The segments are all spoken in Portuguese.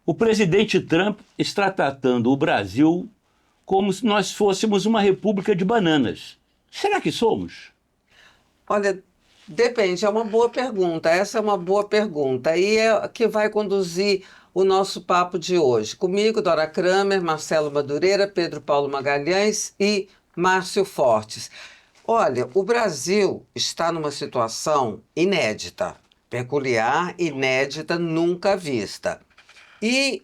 O presidente Trump está tratando o Brasil como se nós fôssemos uma república de bananas. Será que somos? Olha, depende, é uma boa pergunta. Essa é uma boa pergunta. E é que vai conduzir o nosso papo de hoje. Comigo, Dora Kramer, Marcelo Madureira, Pedro Paulo Magalhães e Márcio Fortes. Olha, o Brasil está numa situação inédita, peculiar, inédita, nunca vista. E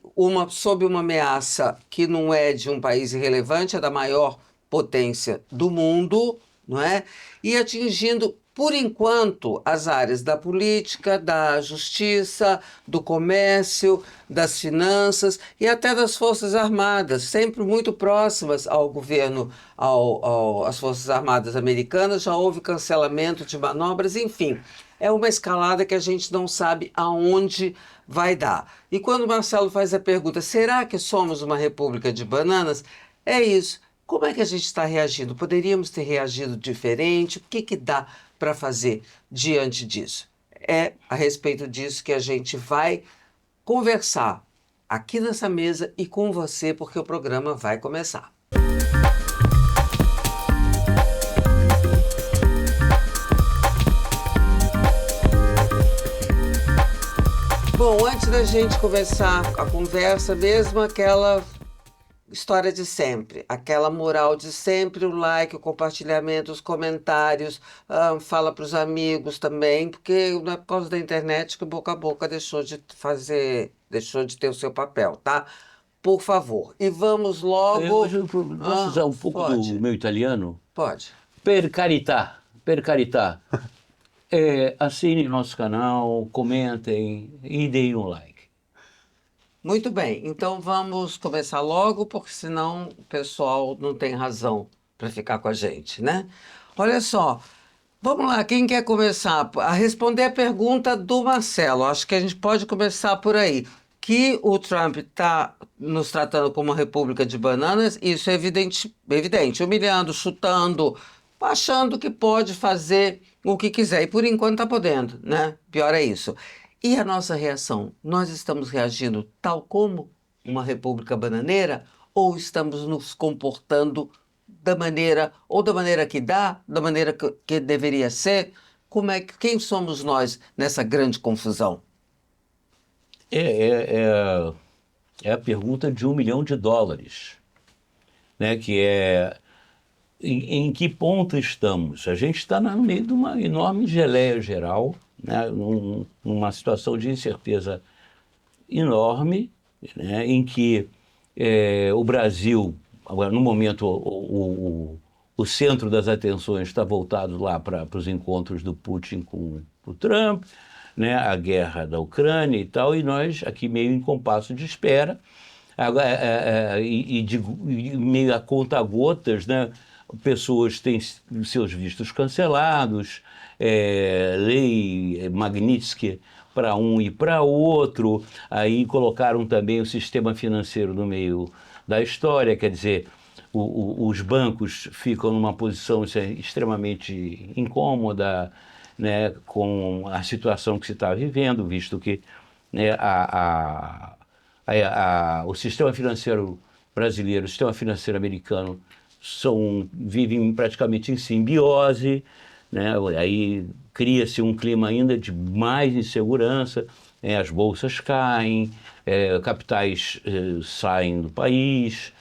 sob uma ameaça que não é de um país irrelevante, é da maior potência do mundo, não é? E atingindo, por enquanto, as áreas da política, da justiça, do comércio, das finanças e até das Forças Armadas, sempre muito próximas ao governo, às Forças Armadas americanas. Já houve cancelamento de manobras, enfim. É uma escalada que a gente não sabe aonde vai dar. E quando o Marcelo faz a pergunta, será que somos uma república de bananas? É isso. Como é que a gente está reagindo? Poderíamos ter reagido diferente? O que que dá para fazer diante disso? É a respeito disso que a gente vai conversar aqui nessa mesa e com você, porque o programa vai começar. Bom, antes da gente começar a conversa, mesmo aquela história de sempre, aquela moral de sempre, o like, o compartilhamento, os comentários, fala para os amigos também, porque não é por causa da internet que o boca a boca deixou de ter o seu papel, tá? Por favor. E vamos logo. Posso usar um pouco Pode, do meu italiano? pode. Per carità, per carità. Assinem nosso canal, comentem e deem um like. Muito bem, então vamos começar logo, porque senão o pessoal não tem razão para ficar com a gente, né? Olha só, vamos lá, quem quer começar a responder a pergunta do Marcelo? Acho que a gente pode começar por aí. Que o Trump está nos tratando como uma república de bananas, isso é evidente, evidente, humilhando, chutando, achando que pode fazer o que quiser. E por enquanto está podendo, né? Pior é isso. E a nossa reação? Nós estamos reagindo tal como uma república bananeira ou estamos nos comportando da maneira que dá, da maneira que deveria ser? Quem somos nós nessa grande confusão? É, é, é, é a pergunta de US$ 1 milhão, né? Que é em que ponto estamos? A gente está no meio de uma enorme geleia geral, né? Numa situação de incerteza enorme, né? Em que o Brasil, agora, no momento, o centro das atenções está voltado lá para os encontros do Putin com o Trump, né? A guerra da Ucrânia e tal, e nós aqui meio em compasso de espera, e meio a conta-gotas, né? Pessoas têm seus vistos cancelados, lei Magnitsky para um e para outro, aí colocaram também o sistema financeiro no meio da história, quer dizer, os bancos ficam numa posição extremamente incômoda, né, com a situação que se está vivendo, visto que, né, o sistema financeiro brasileiro, o sistema financeiro americano vivem praticamente em simbiose, né? Aí cria-se um clima ainda de mais insegurança, as bolsas caem, capitais saem do país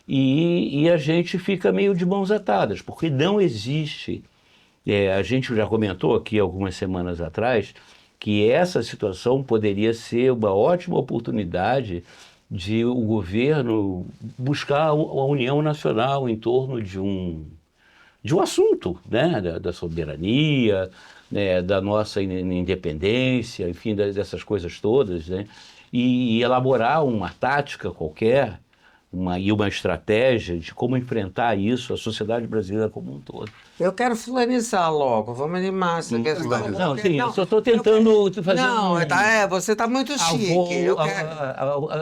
e a gente fica meio de mãos atadas, porque não existe. A gente já comentou aqui algumas semanas atrás que essa situação poderia ser uma ótima oportunidade de o governo buscar a união nacional em torno de um assunto, né, da soberania, né, da nossa independência, enfim, dessas coisas todas, né, e elaborar uma tática qualquer e uma estratégia de como enfrentar isso, a sociedade brasileira como um todo. Eu quero fulanizar logo, vamos animar essa questão. Não, Porque- sim, eu não, só estou tentando fazer não, você está muito chique.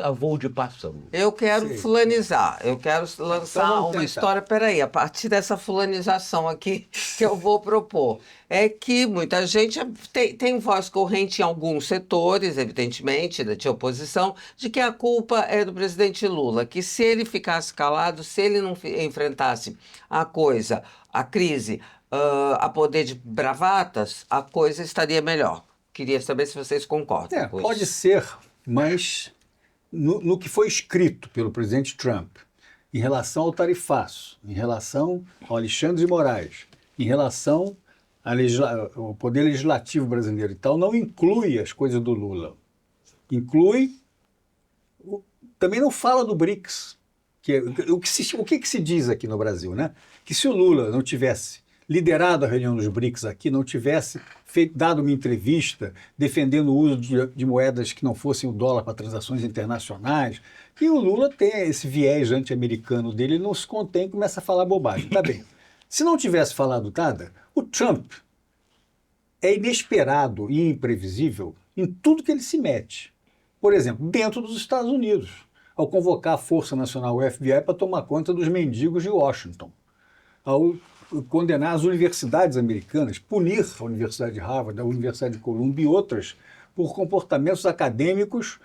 a voo de pássaro. Eu quero Sim. fulanizar, eu quero lançar vamos uma tentar. história. Peraí, a partir dessa fulanização aqui que eu vou propor, é que muita gente tem voz corrente em alguns setores, evidentemente, de oposição, de que a culpa é do presidente Lula, que se ele ficasse calado, se ele não enfrentasse a crise, a poder de bravatas, a coisa estaria melhor. Queria saber se vocês concordam com Pode isso. ser, mas no que foi escrito pelo presidente Trump, em relação ao tarifaço, em relação ao Alexandre de Moraes, em relação ao poder legislativo brasileiro e tal, não inclui as coisas do Lula. Inclui, também não fala do BRICS. O que se diz aqui no Brasil, né? Que se o Lula não tivesse liderado a reunião dos BRICS aqui, não tivesse dado uma entrevista defendendo o uso de moedas que não fossem o dólar para transações internacionais, e o Lula tem esse viés anti-americano dele, ele não se contém e começa a falar bobagem. Tá bem. Se não tivesse falado nada, o Trump é inesperado e imprevisível em tudo que ele se mete. Por exemplo, dentro dos Estados Unidos, ao convocar a Força Nacional, o FBI, para tomar conta dos mendigos de Washington, ao condenar as universidades americanas, punir a Universidade de Harvard, a Universidade de Columbia e outras por comportamentos acadêmicos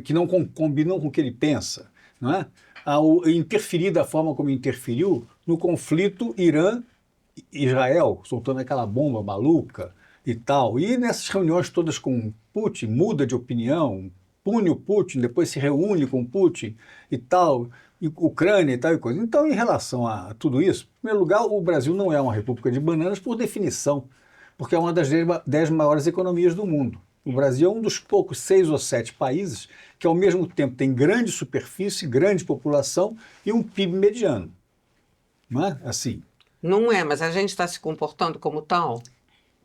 que não combinam com o que ele pensa, não é? Ao interferir da forma como interferiu no conflito Irã-Israel, soltando aquela bomba maluca e tal. E nessas reuniões todas com Putin, muda de opinião, pune o Putin, depois se reúne com Putin e tal, e Ucrânia e tal e coisa. Então, em relação a tudo isso, em primeiro lugar, o Brasil não é uma república de bananas por definição, porque é uma das 10 maiores economias do mundo. O Brasil é um dos poucos 6 ou 7 países que, ao mesmo tempo, tem grande superfície, grande população e um PIB mediano. Não é assim? Não é, mas a gente está se comportando como tal?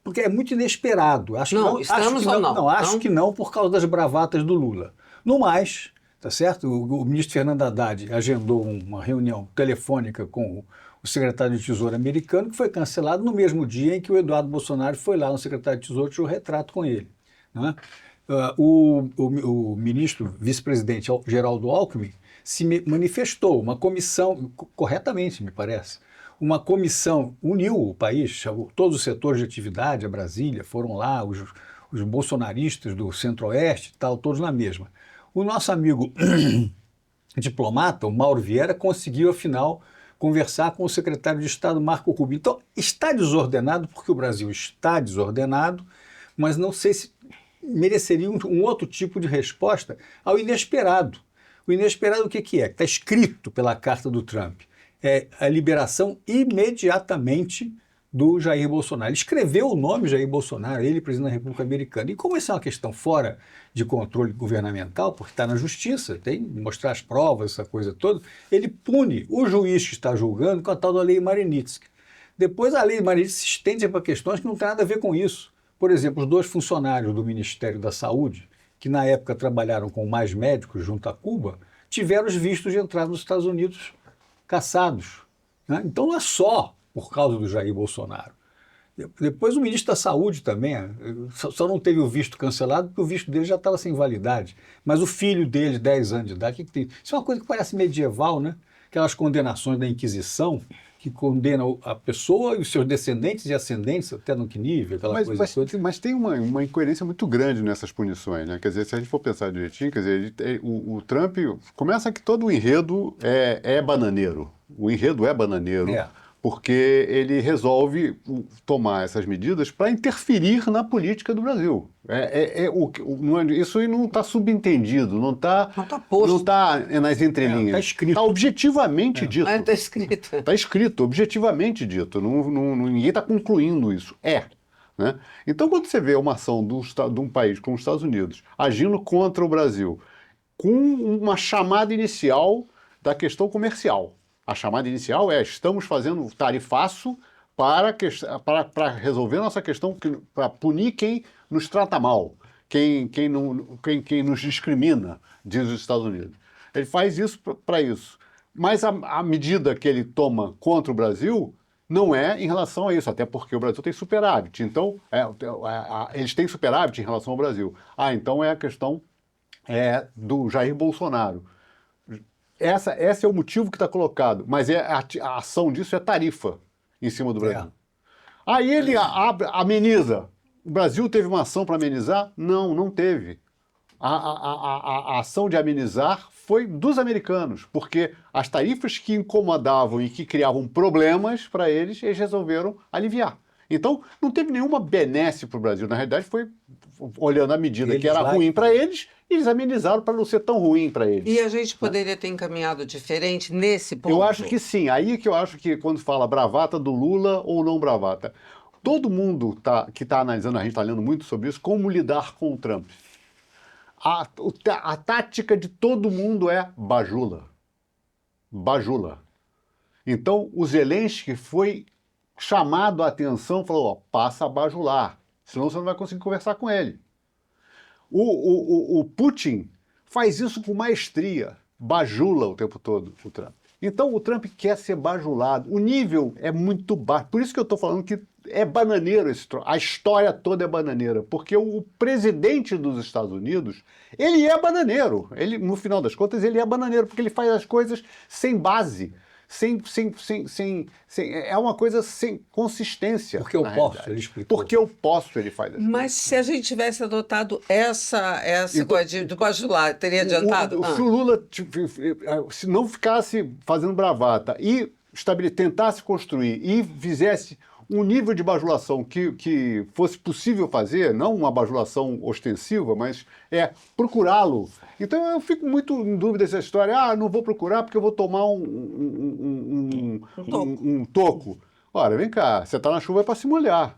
Porque é muito inesperado. Acho Não, que não, estamos acho que ou não, não? acho Não? que não por causa das bravatas do Lula. No mais, tá certo? O ministro Fernando Haddad agendou uma reunião telefônica com o secretário de Tesouro americano, que foi cancelado no mesmo dia em que o Eduardo Bolsonaro foi lá no secretário de Tesouro e tirou retrato com ele. Né? O ministro, vice-presidente Geraldo Alckmin, se manifestou, uma comissão, corretamente, me parece, uma comissão uniu o país, chamou todos os setores de atividade, a Brasília, foram lá, os bolsonaristas do Centro-Oeste, tal, todos na mesma. O nosso amigo diplomata, o Mauro Vieira, conseguiu, afinal, conversar com o secretário de Estado, Marco Rubio. Então, está desordenado, porque o Brasil está desordenado, mas não sei se mereceria um outro tipo de resposta ao inesperado. O inesperado o que é? Está escrito pela carta do Trump. É a liberação imediatamente do Jair Bolsonaro. Ele escreveu o nome Jair Bolsonaro, ele presidente da República Americana. E como isso é uma questão fora de controle governamental, porque está na justiça, tem que mostrar as provas, essa coisa toda, ele pune o juiz que está julgando com a tal da lei Magnitsky. Depois a lei Magnitsky se estende para questões que não tem nada a ver com isso. Por exemplo, os 2 funcionários do Ministério da Saúde, que na época trabalharam com mais médicos junto a Cuba, tiveram os vistos de entrada nos Estados Unidos cassados. Né? Então não é só por causa do Jair Bolsonaro. Depois o ministro da Saúde também, só não teve o visto cancelado porque o visto dele já estava sem validade. Mas o filho dele, de 10 anos de idade, que tem? Isso é uma coisa que parece medieval, né? Aquelas condenações da Inquisição, que condenam a pessoa e os seus descendentes e ascendentes, até no que nível, aquela coisa toda. Mas tem uma incoerência muito grande nessas punições, né? Quer dizer, se a gente for pensar direitinho, quer dizer, o Trump, começa que todo o enredo é bananeiro. O enredo é bananeiro. Porque ele resolve tomar essas medidas para interferir na política do Brasil. Isso aí não está subentendido, não está posto. Não está nas entrelinhas. Está escrito. Está objetivamente dito. Está escrito. Está escrito, objetivamente dito. Ninguém está concluindo isso. Né? Então, quando você vê uma ação de um país como os Estados Unidos agindo contra o Brasil com uma chamada inicial da questão comercial. A chamada inicial estamos fazendo tarifaço para resolver nossa questão, para punir quem nos trata mal, quem nos discrimina, diz os Estados Unidos. Ele faz isso para isso. Mas a medida que ele toma contra o Brasil Não é em relação a isso, até porque o Brasil tem superávit. Então, eles têm superávit em relação ao Brasil. Então é a questão do Jair Bolsonaro. Esse é o motivo que está colocado, mas a ação disso é tarifa em cima do Brasil. Aí ele ameniza. O Brasil teve uma ação para amenizar? Não, não teve. A ação de amenizar foi dos americanos, porque as tarifas que incomodavam e que criavam problemas para eles resolveram aliviar. Então, não teve nenhuma benesse para o Brasil. Na realidade, foi olhando a medida que era ruim para eles, eles amenizaram para não ser tão ruim para eles. E a gente poderia ter encaminhado diferente nesse ponto? Eu acho que sim. Aí que eu acho que quando fala bravata do Lula ou não bravata, todo mundo que está analisando, a gente está lendo muito sobre isso, como lidar com o Trump. A tática de todo mundo é bajula. Bajula. Então, o Zelensky foi chamado a atenção, falou, passa a bajular, senão você não vai conseguir conversar com ele. O Putin faz isso com maestria, bajula o tempo todo o Trump. Então o Trump quer ser bajulado, o nível é muito baixo, por isso que eu estou falando que é bananeiro a história toda é bananeira, porque o presidente dos Estados Unidos, ele é bananeiro, no final das contas ele é bananeiro, porque ele faz as coisas sem base, é uma coisa sem consistência. Porque eu posso, ele explicou. Porque eu posso, ele faz as coisas. Mas se a gente tivesse adotado essa coisa do bajular, teria adiantado? Se o Lula se não ficasse fazendo bravata e tentasse construir e fizesse um nível de bajulação que fosse possível fazer, não uma bajulação ostensiva, mas procurá-lo. Então eu fico muito em dúvida dessa história, não vou procurar porque eu vou tomar um toco. Ora, vem cá, você está na chuva para se molhar.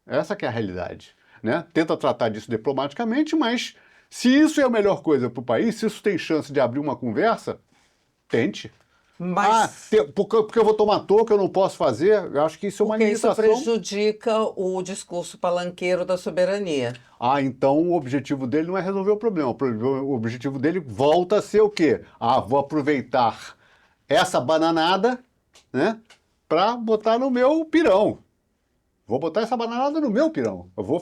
Essa que é a realidade. Né? Tenta tratar disso diplomaticamente, mas se isso é a melhor coisa para o país, se isso tem chance de abrir uma conversa, tente. Mas porque eu vou tomar toco, eu não posso fazer, eu acho que isso é uma limitação. Porque isso prejudica o discurso palanqueiro da soberania. Então o objetivo dele não é resolver o problema. O objetivo dele volta a ser o quê? Vou aproveitar essa bananada, né, para botar no meu pirão. Vou botar essa bananada no meu pirão. Eu vou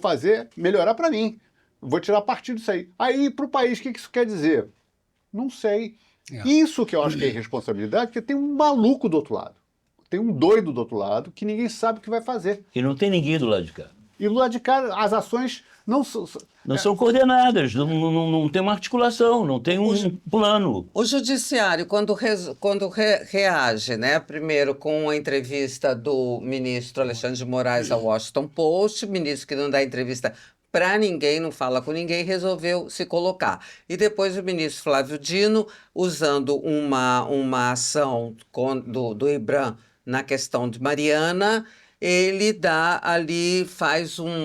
melhorar para mim. Vou tirar partido disso aí. Aí, para o país, o que isso quer dizer? Não sei. Isso que eu acho que é irresponsabilidade, porque tem um maluco do outro lado. Tem um doido do outro lado que ninguém sabe o que vai fazer. E não tem ninguém do lado de cá. E do lado de cá, as ações não são coordenadas, não tem uma articulação, não tem um plano. O judiciário, quando reage, né, primeiro com a entrevista do ministro Alexandre de Moraes ao Washington Post, ministro que não dá entrevista para ninguém, não fala com ninguém, resolveu se colocar. E depois o ministro Flávio Dino, usando uma ação do IBRAM na questão de Mariana, ele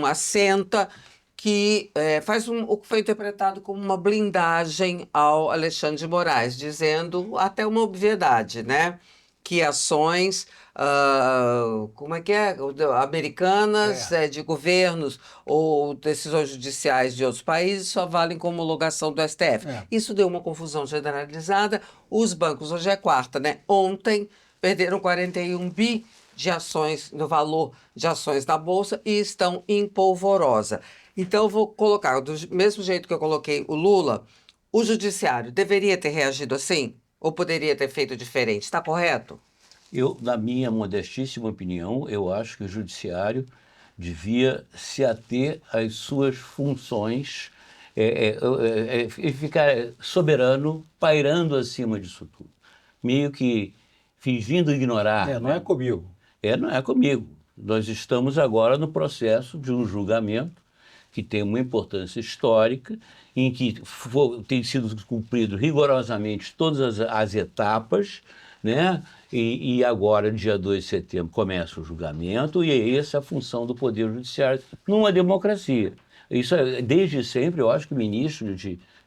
assenta que faz o que foi interpretado como uma blindagem ao Alexandre de Moraes, dizendo até uma obviedade, né? Que ações americanas, de governos ou decisões judiciais de outros países só valem como homologação do STF. Isso deu uma confusão generalizada. Os bancos, hoje é quarta, né? Ontem perderam 41 bi de ações, no valor de ações da Bolsa e estão em polvorosa. Então, eu vou colocar, do mesmo jeito que eu coloquei o Lula, o judiciário deveria ter reagido assim? Ou poderia ter feito diferente? Está correto? Na minha modestíssima opinião, eu acho que o judiciário devia se ater às suas funções e ficar soberano, pairando acima disso tudo. Meio que fingindo ignorar. Não é comigo. Não é comigo. Nós estamos agora no processo de um julgamento que tem uma importância histórica, em que tem sido cumprido rigorosamente todas as etapas, né? E agora, dia 2 de setembro, começa o julgamento, e é essa a função do Poder Judiciário numa democracia. Isso desde sempre, eu acho que o ministro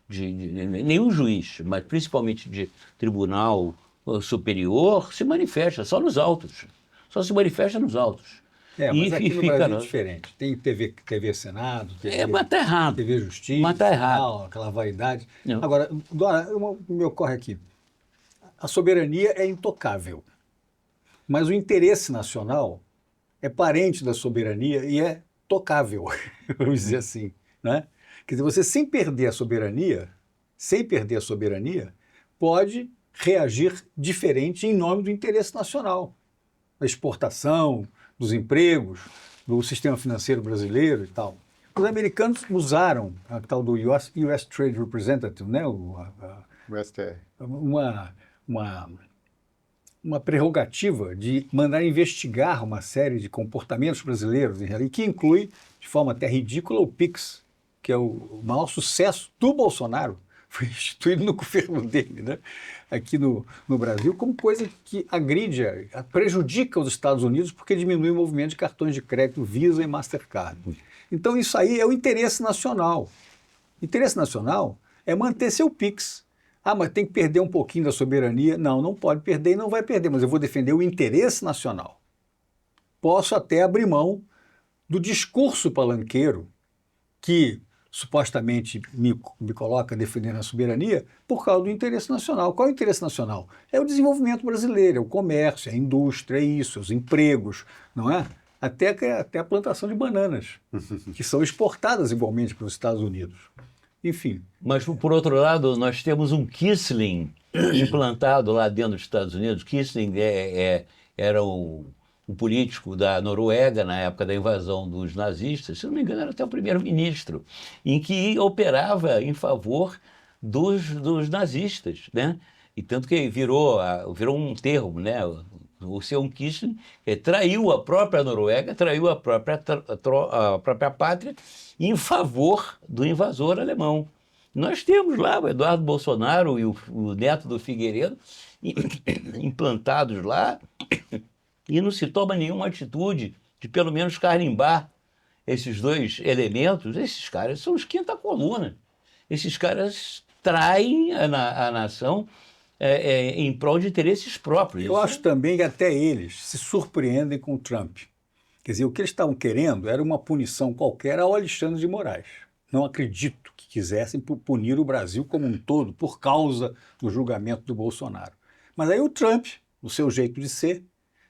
nenhum juiz, mas principalmente de tribunal superior, se manifesta só nos autos. Só se manifesta nos autos. Mas aqui no Brasil é diferente. Tem TV Senado, mas está errado. TV Justiça, mas está errado. Aquela vaidade. Não. Agora, Dora, me ocorre aqui. A soberania é intocável. Mas o interesse nacional é parente da soberania e é tocável, vamos dizer assim, né? Quer dizer, você sem perder a soberania, pode reagir diferente em nome do interesse nacional, da exportação, dos empregos, do sistema financeiro brasileiro e tal. Os americanos usaram a tal do US Trade Representative, né? O STR. Uma prerrogativa de mandar investigar uma série de comportamentos brasileiros, e que inclui, de forma até ridícula, o PIX, que é o maior sucesso do Bolsonaro, foi instituído no governo dele, né? Aqui no Brasil, como coisa que agride, prejudica os Estados Unidos porque diminui o movimento de cartões de crédito Visa e Mastercard. Então isso aí é o interesse nacional. Interesse nacional é manter seu PIX. Ah, mas tem que perder um pouquinho da soberania. Não, não pode perder e não vai perder, mas eu vou defender o interesse nacional. Posso até abrir mão do discurso palanqueiro que supostamente me coloca defendendo a soberania por causa do interesse nacional. Qual é o interesse nacional? É o desenvolvimento brasileiro, é o comércio, é a indústria, é isso, os empregos, não é? Até a plantação de bananas, que são exportadas igualmente para os Estados Unidos. Enfim. Mas, por outro lado, nós temos um Quisling implantado lá dentro dos Estados Unidos. Quisling era um político da Noruega na época da invasão dos nazistas, se não me engano era até o primeiro-ministro, em que operava em favor dos nazistas, né? E tanto que virou um termo, né? O seu Quisling traiu a própria Noruega, traiu a própria pátria em favor do invasor alemão. Nós temos lá o Eduardo Bolsonaro e o neto do Figueiredo implantados lá, e não se toma nenhuma atitude de pelo menos carimbar esses dois elementos. Esses caras são os quinta coluna. Esses caras traem a nação em prol de interesses próprios. Eu acho também que até eles se surpreendem com o Trump. Quer dizer, o que eles estavam querendo era uma punição qualquer ao Alexandre de Moraes. Não acredito que quisessem punir o Brasil como um todo por causa do julgamento do Bolsonaro. Mas aí o Trump, no seu jeito de ser,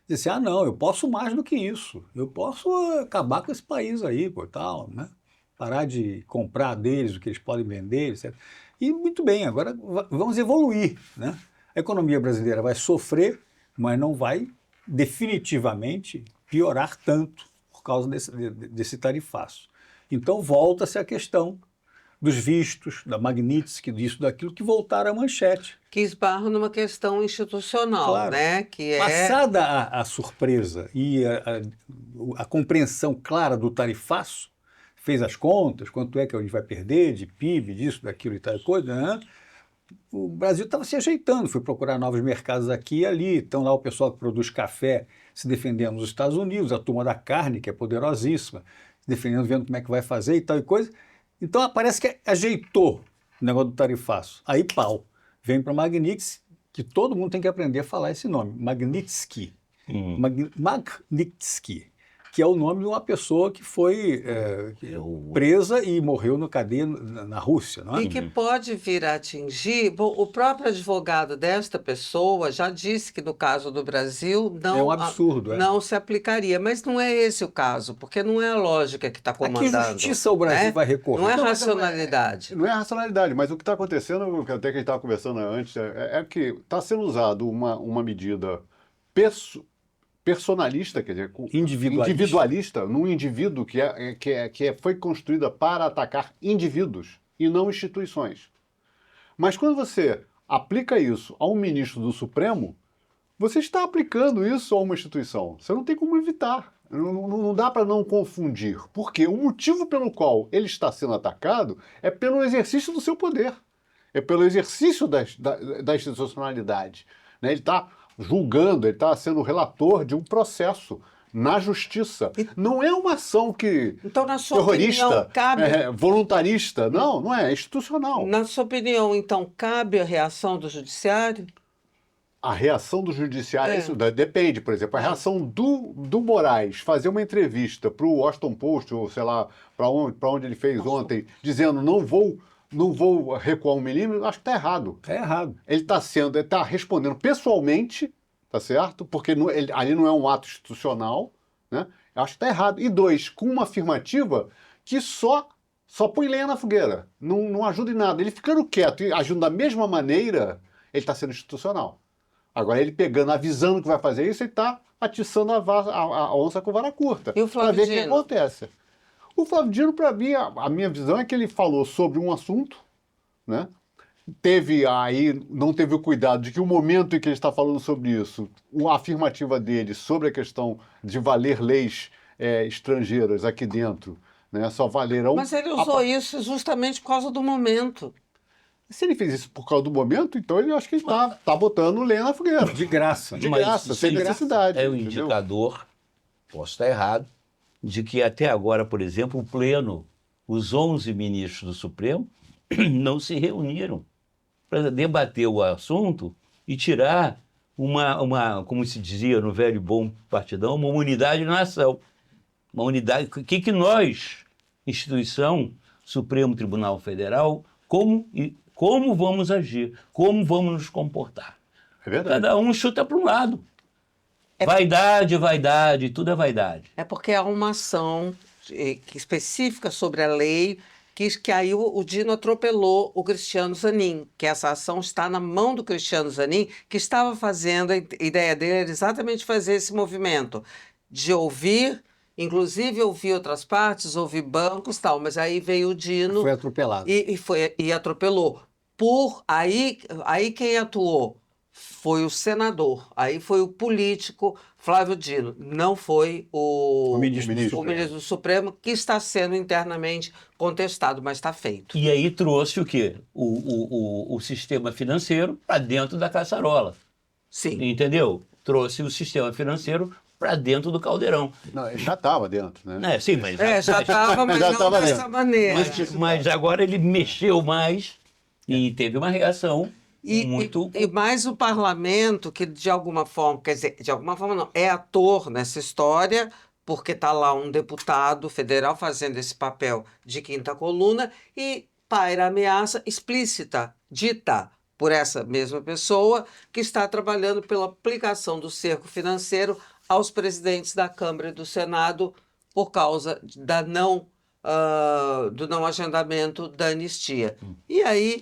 disse, não, eu posso mais do que isso. Eu posso acabar com esse país aí, pô, tal, né? Parar de comprar deles o que eles podem vender, etc. E muito bem, agora vamos evoluir, né? A economia brasileira vai sofrer, mas não vai definitivamente piorar tanto por causa desse tarifaço. Então volta-se a questão dos vistos, da Magnitsky, disso, daquilo, que voltaram à manchete. Que esbarra numa questão institucional, Claro. né? Que Passada a surpresa e a compreensão clara do tarifaço, fez as contas, quanto é que a gente vai perder de PIB, disso, daquilo e tal coisa, né? O Brasil estava se ajeitando, foi procurar novos mercados aqui e ali. Então lá o pessoal que produz café se defendendo nos Estados Unidos, a turma da carne, que é poderosíssima, se defendendo, vendo como é que vai fazer e tal e coisa. Então parece que ajeitou o negócio do tarifaço. Aí pau, vem para Magnitsky, que todo mundo tem que aprender a falar esse nome, Magnitsky. Magnitsky, que é o nome de uma pessoa que foi presa e morreu na cadeia na Rússia, não é? E que pode vir a atingir. Bom, o próprio advogado desta pessoa já disse que no caso do Brasil não, É um absurdo, não se aplicaria, mas não é esse o caso, porque não é a lógica que está A que comandando. justiça o Brasil né? vai recorrer? Não é Não, mas racionalidade. Não é racionalidade, mas o que está acontecendo, até que a gente estava conversando antes, é que está sendo usado uma medida personalista, quer dizer, individualista, num indivíduo que foi construída para atacar indivíduos e não instituições. Mas quando você aplica isso a um ministro do Supremo, você está aplicando isso a uma instituição. Você não tem como evitar. Não dá para não confundir. Porque o motivo pelo qual ele está sendo atacado é pelo exercício do seu poder. É pelo exercício da institucionalidade. Né? Ele está julgando, ele está sendo relator de um processo na justiça. Não é uma ação que Então, na sua terrorista, opinião, cabe... voluntarista. Não é institucional. Na sua opinião, então, cabe a reação do judiciário? A reação do judiciário, isso depende, por exemplo, a reação do Moraes fazer uma entrevista para o Washington Post, ou sei lá, para onde ele fez ontem, dizendo não vou recuar 1 milímetro, acho que está errado. É errado. Ele está respondendo pessoalmente tá certo? Porque ali não é um ato institucional, né? Eu acho que está errado. E dois, com uma afirmativa que só põe lenha na fogueira, não ajuda em nada. Ele ficando quieto e agindo da mesma maneira, ele está sendo institucional. Agora, ele pegando, avisando que vai fazer isso, ele está atiçando a onça com vara curta. E o Para ver o que Flávio Dino? acontece. O Flávio Dino, para mim, a minha visão é que ele falou sobre um assunto, né? Não teve o cuidado de que o momento em que ele está falando sobre isso, a afirmativa dele sobre a questão de valer leis estrangeiras aqui dentro, né? Só valerão. Mas ele usou isso justamente por causa do momento. Se ele fez isso por causa do momento, então eu acho que ele está botando lenha na fogueira. De graça. De Mas graça, sem sim, necessidade. É um entendeu? indicador, posso estar errado, de que até agora, por exemplo, o Pleno, os 11 ministros do Supremo, não se reuniram para debater o assunto e tirar como se dizia no velho e bom partidão, uma unidade na nação. Uma unidade. O que nós, instituição, Supremo Tribunal Federal, como vamos agir, como vamos nos comportar? É verdade. Cada um chuta para um lado. Vaidade, tudo é vaidade. É porque há uma ação específica sobre a lei que aí o Dino atropelou o Cristiano Zanin, que essa ação está na mão do Cristiano Zanin, que estava fazendo, a ideia dele era exatamente fazer esse movimento, de ouvir, inclusive ouvir outras partes, ouvir bancos e tal, mas aí veio o Dino Foi atropelado. e atropelou. Aí quem atuou foi o senador, aí foi o político Flávio Dino, não foi o ministro ministro do Supremo, que está sendo internamente contestado, mas está feito. E aí trouxe o quê? O sistema financeiro para dentro da caçarola. Sim. Entendeu? Trouxe o sistema financeiro para dentro do caldeirão. Não, ele já estava dentro, né? Sim, mas Já estava, mas Já não tava dessa dentro. maneira. mas agora ele mexeu mais e teve uma reação muito. E mais o parlamento, que de alguma forma, quer dizer, de alguma forma não, é ator nessa história, porque está lá um deputado federal fazendo esse papel de quinta coluna e paira a ameaça explícita, dita por essa mesma pessoa, que está trabalhando pela aplicação do cerco financeiro aos presidentes da Câmara e do Senado por causa do não agendamento da anistia. E aí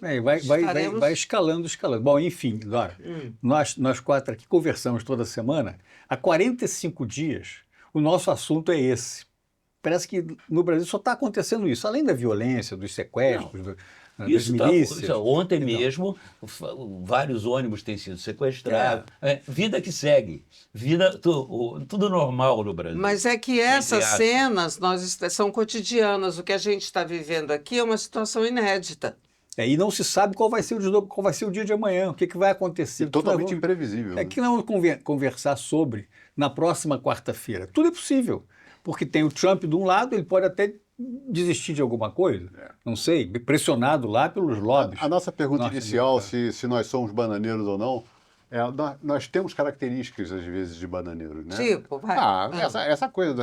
Vai escalando. Bom, enfim, Dora, nós quatro aqui conversamos toda semana. Há 45 dias, o nosso assunto é esse. Parece que no Brasil só está acontecendo isso, além da violência, dos sequestros, das milícias. Ontem mesmo, vários ônibus têm sido sequestrados. Vida que segue. Tudo normal no Brasil. Mas é que essas cenas são cotidianas. O que a gente está vivendo aqui é uma situação inédita. E não se sabe qual vai ser o dia de amanhã, o que vai acontecer. Totalmente imprevisível. É que não vamos conversar sobre na próxima quarta-feira. Tudo é possível, porque tem o Trump de um lado, ele pode até desistir de alguma coisa, não sei, pressionado lá pelos lobbies. A nossa pergunta inicial, se nós somos bananeiros ou não, nós temos características, às vezes, de bananeiros, né? Tipo, vai. Essa coisa,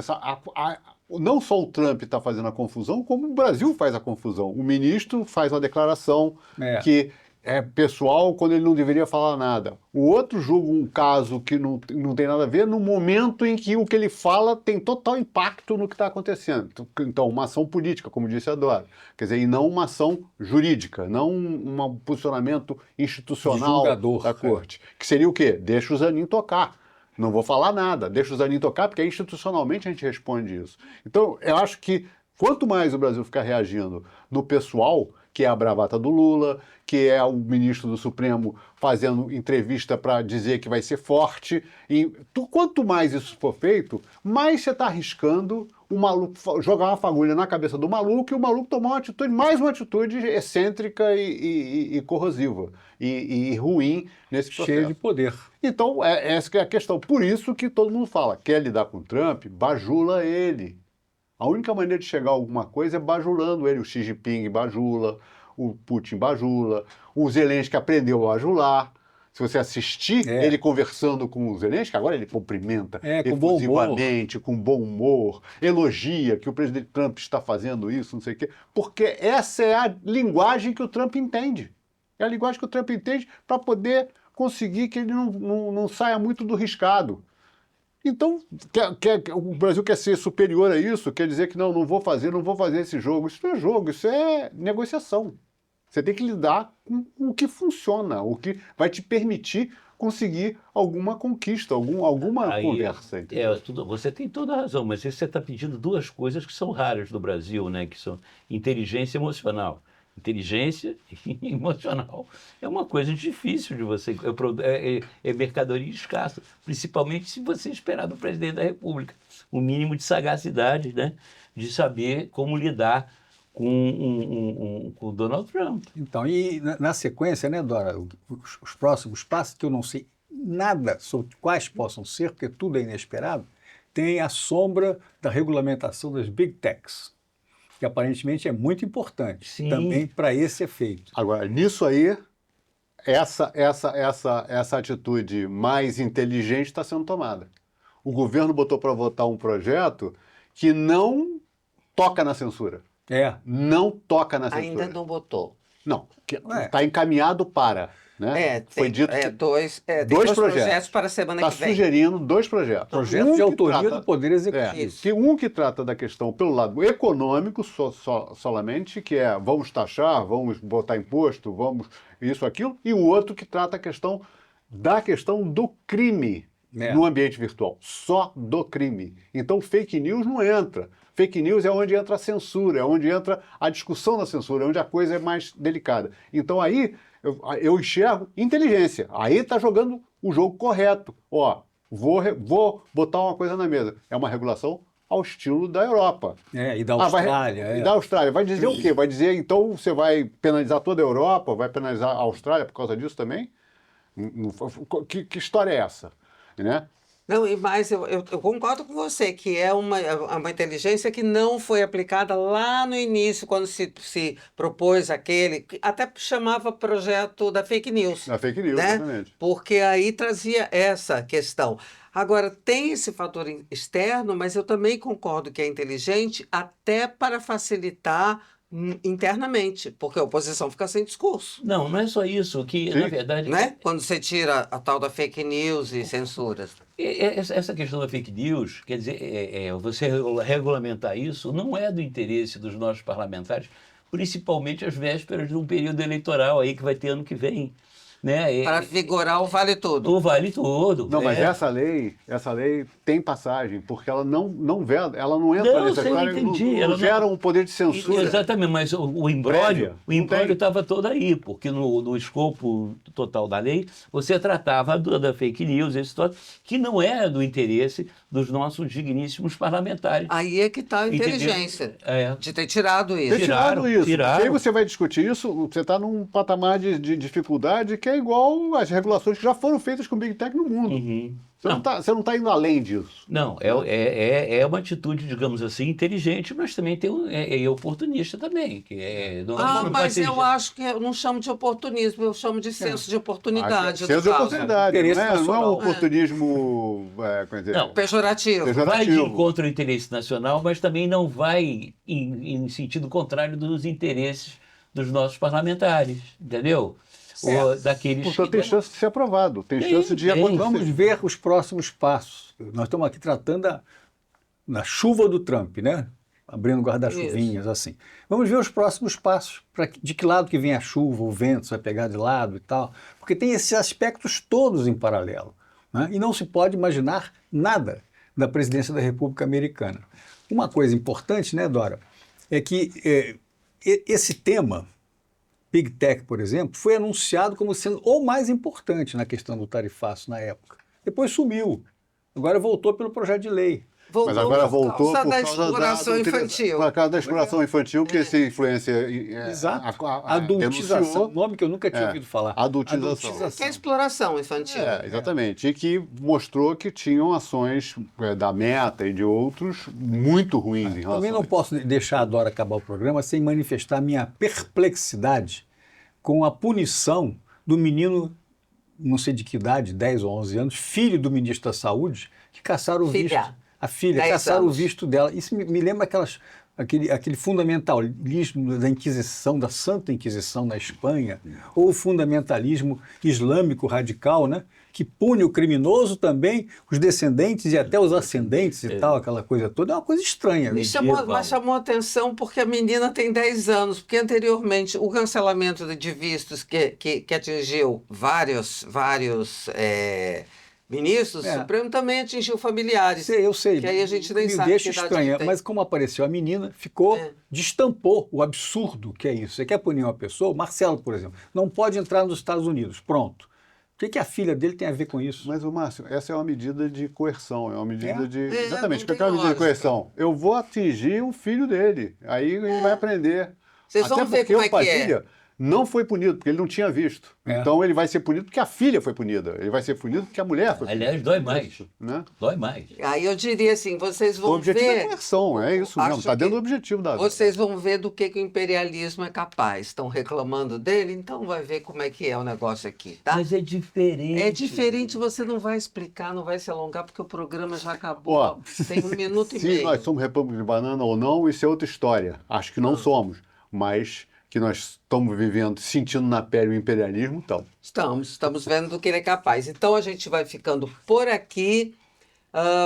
não só o Trump está fazendo a confusão, como o Brasil faz a confusão. O ministro faz uma declaração que é pessoal quando ele não deveria falar nada. O outro julga um caso que não tem nada a ver no momento em que o que ele fala tem total impacto no que está acontecendo. Então, uma ação política, como disse a Dora. Quer dizer, e não uma ação jurídica, não um posicionamento institucional da corte. Que seria o quê? Deixa o Zanin tocar. Não vou falar nada, deixa o Zanin tocar, porque institucionalmente a gente responde isso. Então, eu acho que quanto mais o Brasil ficar reagindo no pessoal, que é a bravata do Lula, que é o ministro do Supremo fazendo entrevista para dizer que vai ser forte. Quanto mais isso for feito, mais você está arriscando o maluco jogar uma fagulha na cabeça do maluco e o maluco tomar mais uma atitude excêntrica e corrosiva e ruim nesse processo. Cheio de poder. Então, essa que é a questão. Por isso que todo mundo fala, quer lidar com o Trump, bajula ele. A única maneira de chegar a alguma coisa é bajulando ele. O Xi Jinping bajula, o Putin bajula, o Zelensky aprendeu a bajular. Se você assistir ele conversando com o Zelensky, agora ele cumprimenta efusivamente, com bom humor, elogia que o presidente Trump está fazendo isso, não sei o quê, porque essa é a linguagem que o Trump entende. É a linguagem que o Trump entende para poder conseguir que ele não saia muito do riscado. Então, o Brasil quer ser superior a isso, quer dizer que não vou fazer esse jogo. Isso não é jogo, isso é negociação. Você tem que lidar com o que funciona, o que vai te permitir conseguir alguma conquista, alguma conversa. Você tem toda a razão, mas você está pedindo duas coisas que são raras no Brasil, né? Que são inteligência emocional. Inteligência emocional é uma coisa difícil de você, é mercadoria escassa, principalmente se você esperar do presidente da República o mínimo de sagacidade, né, de saber como lidar com o Donald Trump. Então, e na sequência, né, Dora, os próximos passos, que eu não sei nada sobre quais possam ser, porque tudo é inesperado, tem a sombra da regulamentação das Big Techs, que aparentemente é muito importante. Sim. Também para esse efeito. Agora, nisso aí, essa atitude mais inteligente está sendo tomada. O governo botou para votar um projeto que não toca na censura. Não toca na censura. Ainda não botou. Não, está encaminhado para. Né? Foi dito que dois projetos para a semana que vem. Está sugerindo dois projetos. Projetos de autoria do Poder Executivo. Um que trata da questão pelo lado econômico solamente, que é vamos taxar, vamos botar imposto, vamos isso, aquilo, e o outro que trata a questão do crime no ambiente virtual, só do crime. Então fake news não entra. Fake news é onde entra a censura, é onde entra a discussão da censura, é onde a coisa é mais delicada. Então aí eu enxergo inteligência. Aí está jogando o jogo correto. Ó, vou botar uma coisa na mesa. É uma regulação ao estilo da Europa. E da Austrália. E da Austrália. Vai dizer o quê? Vai dizer, então, você vai penalizar toda a Europa, vai penalizar a Austrália por causa disso também? Que história é essa? Né? Não, e mais, eu concordo com você, que é uma inteligência que não foi aplicada lá no início, quando se propôs aquele, que até chamava projeto da fake news. Da fake news, né? exatamente. Porque aí trazia essa questão. Agora, tem esse fator externo, mas eu também concordo que é inteligente até para facilitar internamente, porque a oposição fica sem discurso. Não é só isso, que Sim. na verdade... Né? Quando você tira a tal da fake news e censuras. Essa questão da fake news, quer dizer, você regulamentar isso não é do interesse dos nossos parlamentares, principalmente às vésperas de um período eleitoral aí que vai ter ano que vem. Né? Para vigorar o Vale Tudo. O Vale Tudo. Não, mas essa lei tem passagem, porque ela não entra nessa história, não gera um poder de censura. Exatamente, mas o embrólio estava todo aí, porque no escopo total da lei, você tratava da fake news, que não é do interesse dos nossos digníssimos parlamentares. Aí é que está a inteligência de ter tirado isso. Ter tirado isso. Tiraram. Aí você vai discutir isso, você está num patamar de dificuldade que é igual às regulações que já foram feitas com Big Tech no mundo. Uhum. Você não está indo além disso. Não, é uma atitude, digamos assim, inteligente, mas também é oportunista também. Mas eu acho que eu não chamo de oportunismo, eu chamo de senso de oportunidade. Senso de oportunidade, não é um oportunismo pejorativo. Vai de encontro ao interesse nacional, mas também não vai em sentido contrário dos interesses dos nossos parlamentares, entendeu? Portanto, tem chance de ser aprovado, tem chance de acontecer. Vamos ver os próximos passos. Nós estamos aqui tratando da chuva do Trump, né? Abrindo guarda-chuvinhas, assim. Vamos ver os próximos passos. De que lado que vem a chuva, o vento, se vai pegar de lado e tal. Porque tem esses aspectos todos em paralelo. Né? E não se pode imaginar nada da presidência da República Americana. Uma coisa importante, né, Dora, é que esse tema, Big Tech, por exemplo, foi anunciado como sendo o mais importante na questão do tarifaço na época. Depois sumiu. Agora voltou pelo projeto de lei. Mas agora voltou por causa da exploração infantil. Por causa da exploração infantil, que essa influência... Exato. Adultização, nome que eu nunca tinha ouvido falar. Adultização. Que é exploração infantil. Exatamente. E que mostrou que tinham ações da Meta e de outros muito ruins em relação Também não posso deixar a Dora acabar o programa sem manifestar minha perplexidade com a punição do menino, não sei de que idade, 10 ou 11 anos, filho do ministro da Saúde, que caçaram o visto. A filha, caçaram o visto dela. Isso me lembra aquelas aquele fundamentalismo da Inquisição, da Santa Inquisição na Espanha, ou o fundamentalismo islâmico radical, né? Que pune o criminoso também, os descendentes e até os ascendentes e tal, aquela coisa toda. É uma coisa estranha. Mas chamou atenção porque a menina tem 10 anos, porque anteriormente o cancelamento de vistos que atingiu vários ministros do Supremo também atingiu familiares. Eu sei. Que aí a gente nem sabe deixa que idade estranha, que tem. mas como apareceu a menina, destampou o absurdo que é isso. Você quer punir uma pessoa? Marcelo, por exemplo, não pode entrar nos Estados Unidos. Pronto. O que a filha dele tem a ver com isso? Mas, Márcio, essa é uma medida de coerção, é uma medida de... Exatamente, não o que é uma tem medida de lógica. coerção? Eu vou atingir o filho dele, aí ele vai aprender. Vocês Até vão ver porque como é o que é. Padilha não foi punido, porque ele não tinha visto. Então ele vai ser punido porque a filha foi punida. Ele vai ser punido porque a mulher foi punida. Aliás, dói mais. Né? Dói mais. Aí eu diria assim, vocês O vão objetivo é ver... coerção, é isso mesmo, Acho está dentro que do objetivo da... Vocês vão ver do que o imperialismo é capaz. Estão reclamando dele, então vai ver como é que é o negócio aqui, tá? Mas é diferente. É diferente, você não vai explicar, não vai se alongar, porque o programa já acabou. Ó, Tem 1 minuto e Se meio. nós somos República de Banana ou não, isso é outra história. Acho que não somos, mas que nós estamos vivendo, sentindo na pele o imperialismo, então. Estamos vendo do que ele é capaz. Então a gente vai ficando por aqui,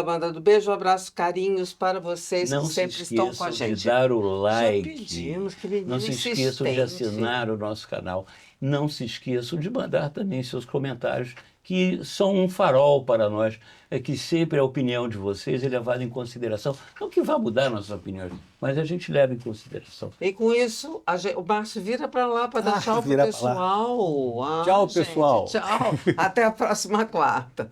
mandando beijo, abraço, carinhos para vocês Não que se sempre estão com a esqueçam gente. de dar o like. pedimos, que menino Não se esqueçam de insistente. assinar o nosso canal. Não se esqueçam de mandar também seus comentários, que são um farol para nós. É que sempre a opinião de vocês é levada em consideração. Não que vá mudar nossas opiniões, mas a gente leva em consideração. E com isso, o Márcio vira para lá para dar tchau pro vira pra lá. pessoal. Tchau, gente, pessoal. Tchau. Até a próxima quarta.